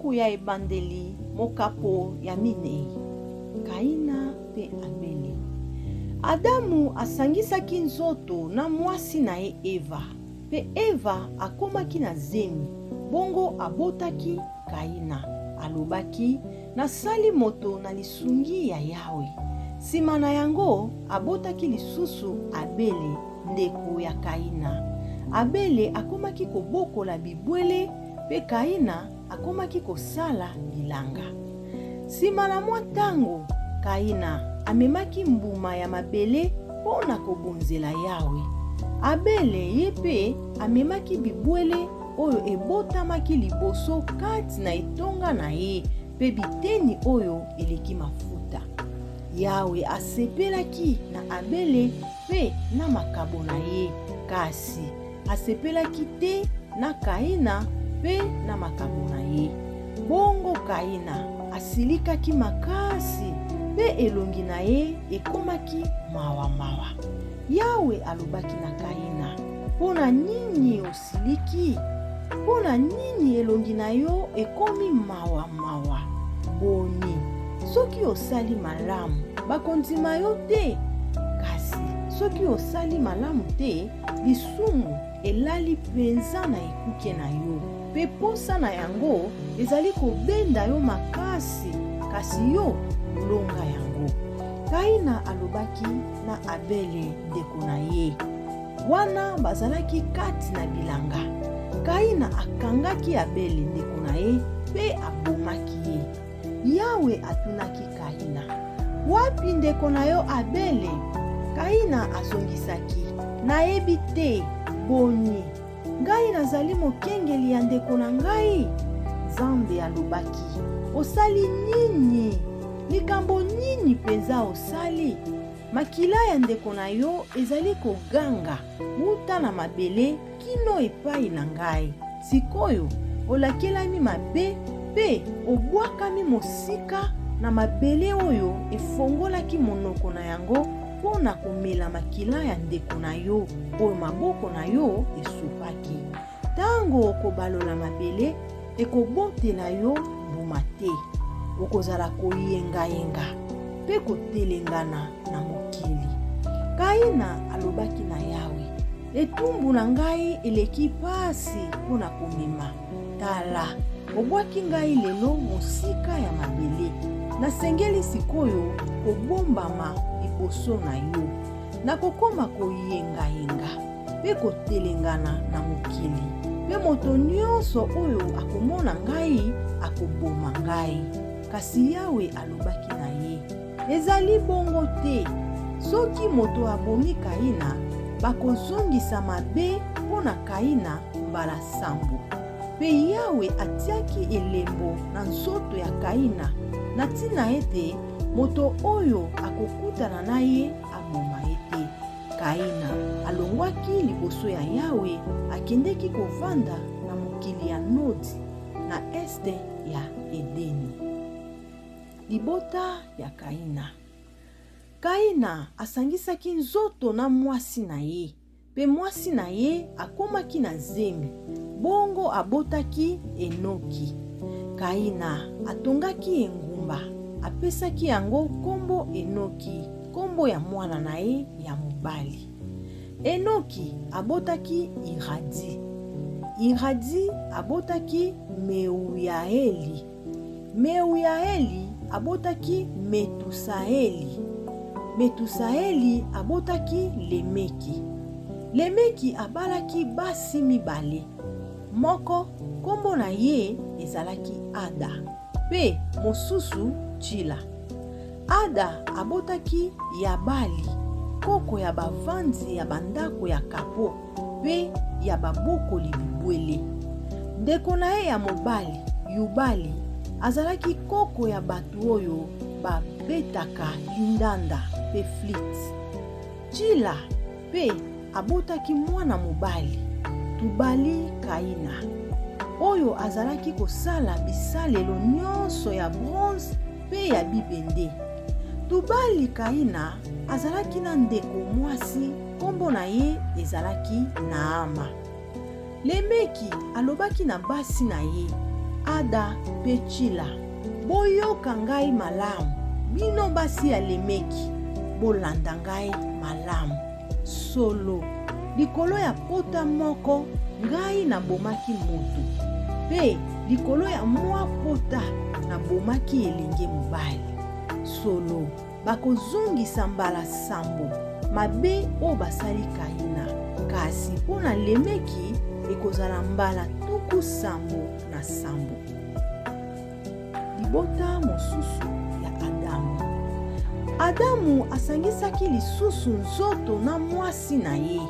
buku ya ebandeli mokapo ya minei. Kaina pe Abele. Adamu asangisaki nzoto na mwasi na ye Eva. Pe Eva akomaki na zemi, bongo abotaki Kaina. Alobaki, nasali moto na lisungi ya Yawe. Sima na yango abotaki lisusu Abele, ndeko ya Kaina. Abele akomaki kobokola bibwele, pe Kaina akomaki kosala bilanga. Sima na mwa tango, Kaina amemaki mbuma ya mabele pona kobonzela Yawe. Abele ye pe amemaki bibwele oyo ebotamaki liboso kati na etonga na ye, pe biteni oyo eleki mafuta. Yawe asepelaki na Abele pe na makabo na ye, kasi asepelaki te na Kaina pe na makabo na ye. Bongo Kaina asilikaki makasi, pe elongi na ye ekomaki mawa. Yawe alobaki na Kaina, pona nini osiliki? Pona nini elongi na yo ekomi mawa? Boni, soki osali malamu, bakondima yo te. Kasi soki osali malamu te, lisumu elali penza na ekuke na yo, pe posa na yango ezali kobenda yo makasi, kasi yo longa yango. Kaina alobaki na Abele, ndeko na ye. Wana bazalaki kati na bilanga, Kaina akangaki Abele, ndeko na ye, pe abomaki ye. Yawe atunaki Kaina, wapi ndeko na yo Abele? Kaina azongisaki, nayebi te. Boni, ngai nazali mokengeli ya ndeko na ngai? Nzambe alobaki, osali nini? Likambo nini penza osali? Makila ya ndeko na yo ezali koganga wuta na mabele kino epai na ngai. Sikoyo olakelami mabe pe obwakami mosika na mabele oyo efongolaki monoko na yango pona komela makila ya ndeko na yo oyo maboko na yo esupaki. Tango okobalola mabele ekobotela yo mbuma te. Okozala koyenga pe kotelengana na mokili. Kaina alobaki na Yawe, etumbu na ngai eleki pasi pona komema. Tala, obwaki ngai lelo mosika ya mabele. Nasengeli sikoyo kobombama liboso na yo. Nakokoma koyenga pe kotelengana na mokili. Pe moto nyonso oyo akomona ngai akoboma ngai. Kasi Yawe alobaki na ye, ezali bongo te. Soki moto abomi Kaina, bakozongisa mabe pona Kaina mbala sambo. Pe Yawe atiaki elembo na nzoto ya Kaina, na tina ete moto oyo akokutana na ye aboma ete. Kaina alongwaki liboso ya Yawe, akendeki kovanda na mokili ya Nodi na este ya Edeni. Libota ya Kaina. Kaina asangisaki nzoto na mwasi na ye, pe mwasi na ye akomaki na zemi, bongo abotaki Enoki. Kaina atongaki engumba, apesaki yango kombo Enoki, kombo ya mwana na ye ya mobali. Enoki abotaki Iradi. Iradi abotaki Meuyaeli. Meuyaeli abotaki Metusaeli. Metusaeli abotaki Lemeki. Lemeki abalaki basi mibale. Moko kombo na ye ezalaki Ada, pe mosusu Chila. Ada abotaki Yabali, koko ya bavandi ya bandako ya kapo, pe ya babokoli bibwele. Ndeko na ye ya mobali Yubali azalaki koko ya batu oyo babetaka lindanda pe flit. Chila pe abotaki mwana mobali Tubali Kaina, oyo azalaki kosala bisalelo nyonso ya bronze pe ya bibende. Tubali Kaina azalaki na ndeko mwasi, kombo na ye ezalaki Naama. Lemeki alobaki na basi na ye, Ada mpe Tshila, boyoka ngai malamu, bino basi ya Lemeki, bolanda ngai malamu. Solo, likolo ya pota moko, ngai nabomaki moto, mpe likolo ya mwa pota nabomaki elenge mobali. Solo, bakozongisa mbala sambo mabe oyo basali Kaina, kasi mpo na Lemeki ekozala mbala tuku sambo na sambo. Libota mosusu ya Adamu. Adamu asangisaki lisusu nzoto na mwasi na ye.